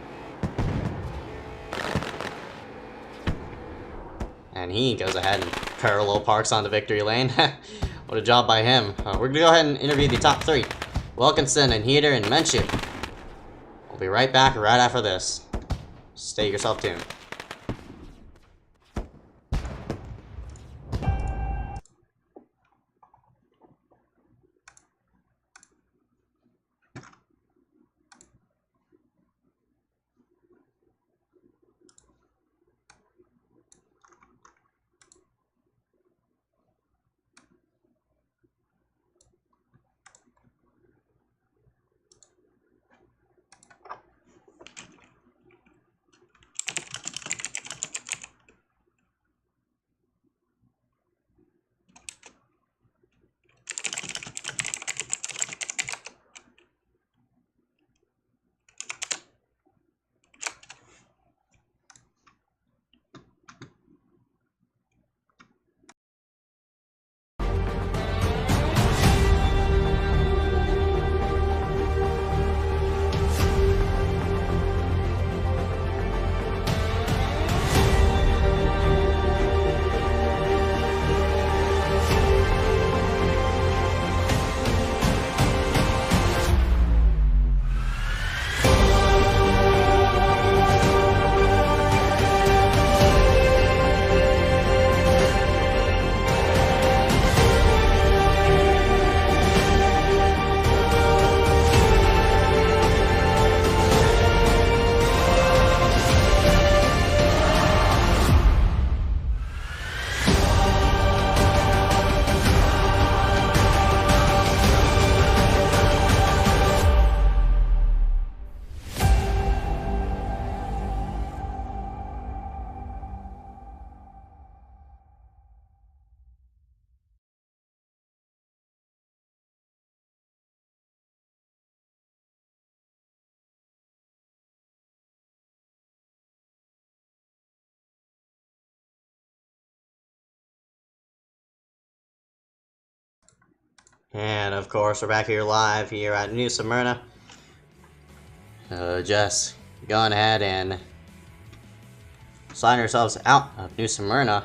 And he goes ahead and parallel parks on the victory lane. What a job by him. We're gonna go ahead and interview the top 3. Wilkinson and Heater and Menchik. We'll be right back right after this. Stay yourself tuned. And of course, we're back here live here at New Smyrna. Just going ahead and sign ourselves out of New Smyrna.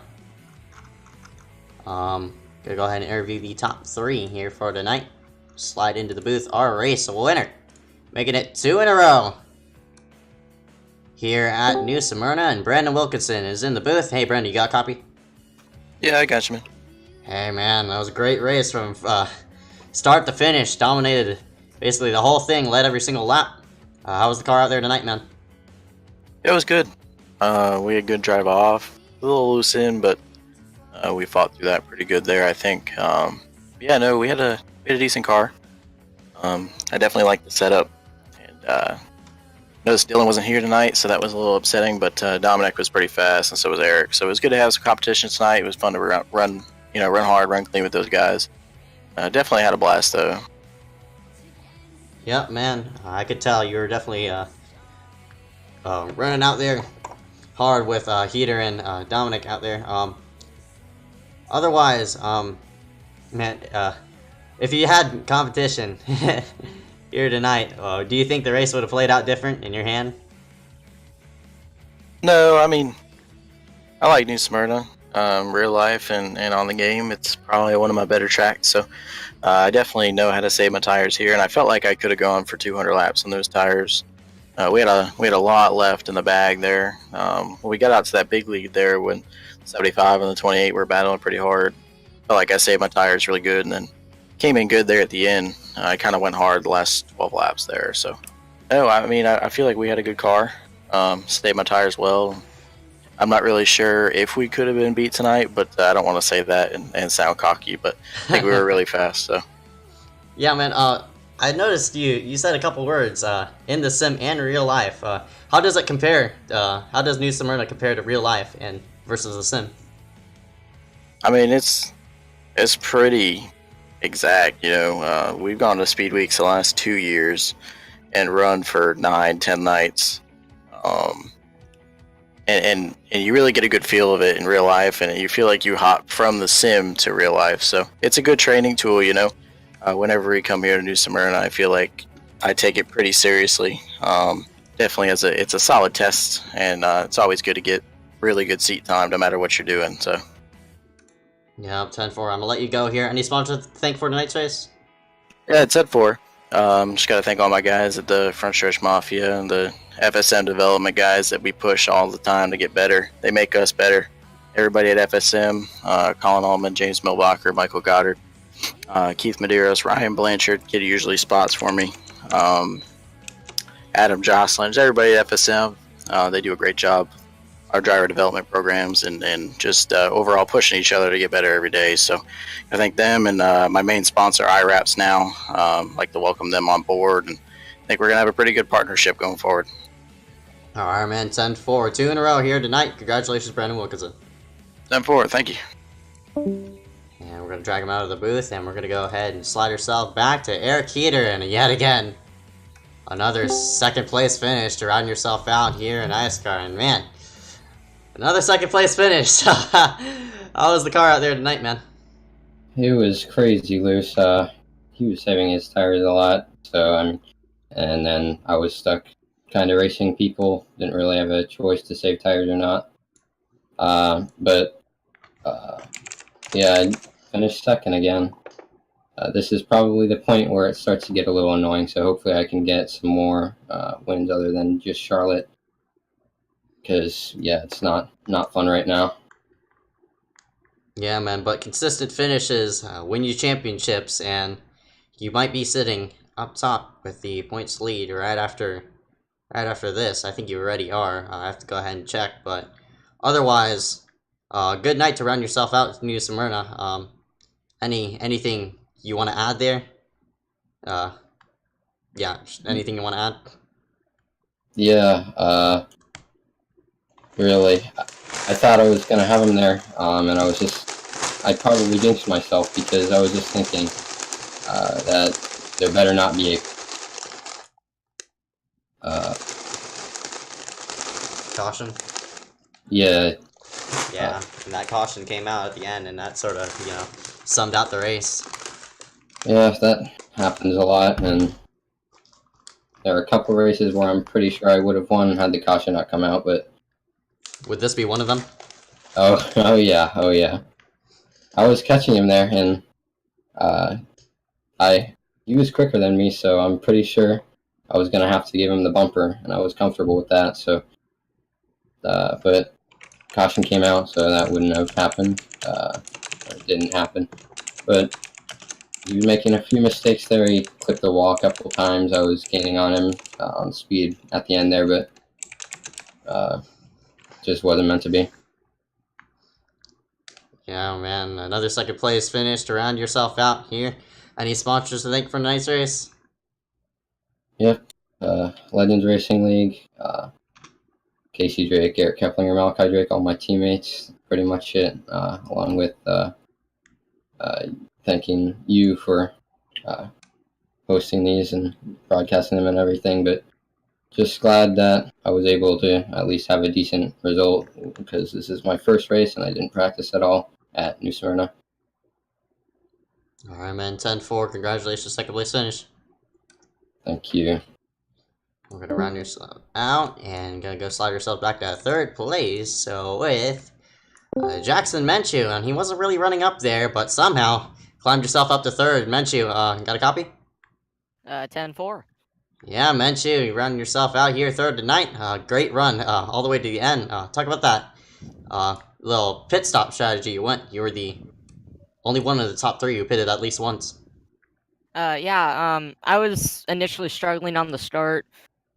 Gonna go ahead and interview the top 3 here for tonight. Slide into the booth, our race winner, making it 2 in a row here at New Smyrna. And Brandon Wilkinson is in the booth. Hey, Brandon, you got a copy? Yeah, I got you, man. Hey, man, that was a great race from start to finish. Dominated basically the whole thing, led every single lap. How was the car out there tonight, man? It was good. We had good drive off. A little loose in, but we fought through that pretty good there, I think. Yeah, no, we had a decent car. I definitely liked the setup. And noticed Dylan wasn't here tonight, so that was a little upsetting, but Dominic was pretty fast, and so was Eric. So it was good to have some competition tonight. It was fun to run hard, run clean with those guys. Definitely had a blast, though. Yep, man. I could tell you were definitely running out there hard with Heater and Dominic out there. Otherwise, man, if you had competition here tonight, do you think the race would have played out different in your hand? No, I mean, I like New Smyrna. Real life and on the game, it's probably one of my better tracks, so I definitely know how to save my tires here, and I felt like I could have gone for 200 laps on those tires. We had a lot left in the bag there. When we got out to that big lead there when 75 and the 28 were battling pretty hard, felt like I saved my tires really good, and then came in good there at the end. I kind of went hard the last 12 laps there, so no, I mean, I feel like we had a good car. Saved my tires well. I'm not really sure if we could have been beat tonight, but I don't want to say that and sound cocky, but I think we were really fast. So, yeah, man. I noticed you said a couple words in the sim and real life. How does it compare? How does New Smyrna compare to real life and versus the sim? I mean, it's pretty exact. You know, we've gone to Speed Weeks the last 2 years and run for 9-10 nights. and you really get a good feel of it in real life, and you feel like you hop from the sim to real life. So it's a good training tool, you know. Whenever we come here to New Smyrna, I feel like I take it pretty seriously. Definitely it's a solid test, and it's always good to get really good seat time no matter what you're doing. So Yeah, 10-4. I'm gonna let you go here. Any sponsor to thank for tonight's race? yeah, it's at 4. Just gotta thank all my guys at the Front Stretch Mafia and the FSM development guys that we push all the time to get better. They make us better. Everybody at FSM, Colin Allman, James Milbacher, Michael Goddard, Keith Medeiros, Ryan Blanchard, kid who usually spots for me, Adam Jocelyn, everybody at FSM. They do a great job. Our driver development programs and just overall pushing each other to get better every day. So I thank them, and my main sponsor, iRaps now. Like to welcome them on board, and I think we're going to have a pretty good partnership going forward. All right, man, 10-4. 2 in a row here tonight. Congratulations, Brandon Wilkinson. 10-4, thank you. And we're going to drag him out of the booth, and we're going to go ahead and slide ourselves back to Eric Heater, and yet again, another second place finish to round yourself out here in iSCAR. And man, another second place finish. How was the car out there tonight, man? It was crazy loose. He was saving his tires a lot, so and then I was stuck kind of racing people. Didn't really have a choice to save tires or not. Yeah, I finished second again. This is probably the point where it starts to get a little annoying, so hopefully I can get some more wins other than just Charlotte. Because, yeah, it's not fun right now. Yeah, man, but consistent finishes win you championships, and you might be sitting up top with the points lead right after this. I think you already are. I have to go ahead and check, but otherwise, good night to round yourself out to New Smyrna. Anything you want to add there? Yeah, anything you want to add? Yeah, really, I thought I was going to have him there, and I probably jinxed myself because I was just thinking that there better not be a caution? Yeah. Yeah, and that caution came out at the end, and that sort of, summed out the race. Yeah, that happens a lot, and there are a couple races where I'm pretty sure I would have won had the caution not come out, but... Would this be one of them? Oh yeah. I was catching him there, and he was quicker than me, so I'm pretty sure I was gonna have to give him the bumper, and I was comfortable with that. So, but caution came out, so that wouldn't have happened. It didn't happen, but he was making a few mistakes there. He clipped the wall a couple times. I was gaining on him on speed at the end there, but just wasn't meant to be. Yeah, man, another second place finish to round yourself out here. Any sponsors to thank for tonight's race? Yep, Legends Racing League, Casey Drake, Eric Keplinger, Malachi Drake, all my teammates, pretty much it, along with thanking you for hosting these and broadcasting them and everything, but just glad that I was able to at least have a decent result because this is my first race and I didn't practice at all at New Smyrna. All right, man, 10-4. Congratulations, second place finish. Thank you. We're going to round yourself out and going to go slide yourself back to third place. So with Jackson Menchu, and he wasn't really running up there, but somehow climbed yourself up to third. Menchu, got a copy? 10-4. Yeah, Menchu, you rounded yourself out here third tonight. Great run all the way to the end. Talk about that little pit stop strategy you went. You were the only one of the top 3 who pitted at least once. I was initially struggling on the start.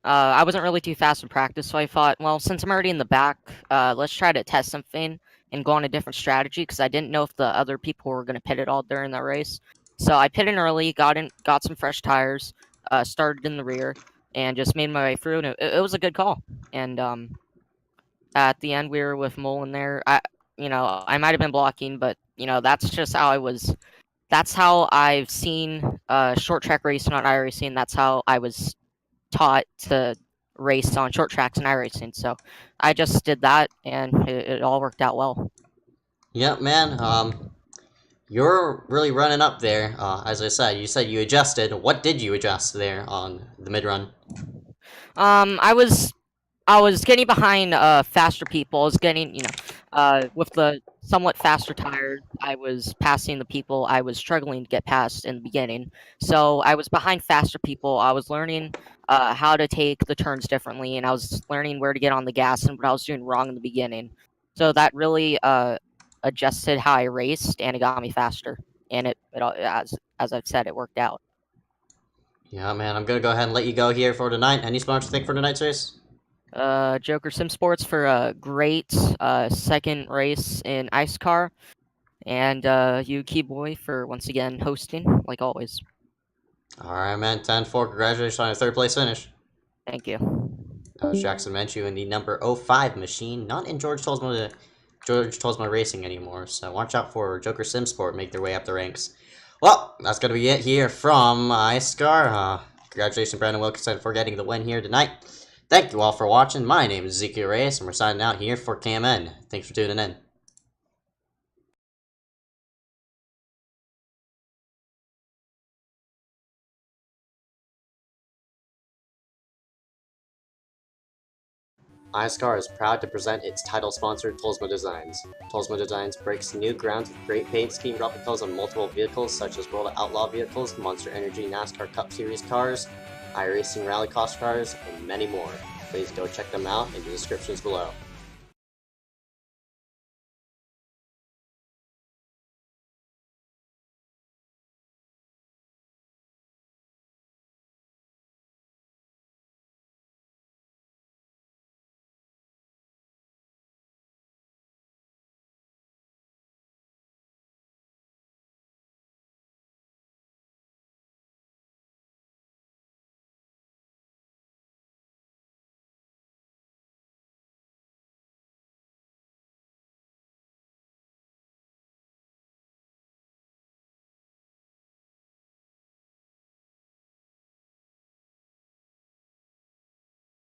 I wasn't really too fast in practice, so I thought, well, since I'm already in the back, let's try to test something and go on a different strategy, because I didn't know if the other people were going to pit at all during the race. So I pitted early, got some fresh tires, started in the rear, and just made my way through, and it was a good call. And at the end, we were with Mole in there. I might have been blocking, but that's just how I was. That's how I've seen short track racing on iRacing. That's how I was taught to race on short tracks and iRacing. So I just did that, and it all worked out well. Yep, man. You're really running up there. As I said, you said you adjusted. What did you adjust there on the mid run? I was getting behind faster people. I was getting, with the somewhat faster tires, I was passing the people I was struggling to get past in the beginning. So I was behind faster people. I was learning how to take the turns differently, and I was learning where to get on the gas and what I was doing wrong in the beginning. So that really adjusted how I raced, and it got me faster. And as I've said, it worked out. Yeah, man. I'm gonna go ahead and let you go here for tonight. Any spots to think for tonight's race? Joker Sim Sports for a great second race in iSCAR, and you Keyboy for once again hosting, like always. Alright, man. 10-4. Congratulations on your third place finish. Thank you. That was Jackson Menchu in the number 05 machine, not in George Tolsma Racing anymore. So watch out for Joker Sim Sport make their way up the ranks. Well, that's gonna be it here from iSCAR. Congratulations, Brandon Wilkinson, for getting the win here tonight. Thank you all for watching. My name is Ezeckiel Reyes, and we're signing out here for KMN. Thanks for tuning in. iSCAR is proud to present its title sponsor, Tolsma Designs. Tolsma Designs breaks new ground with great paint scheme replicas on multiple vehicles such as World Outlaw vehicles, Monster Energy NASCAR Cup Series cars, iRacing Rally Cross cars, and many more. Please go check them out in the descriptions below.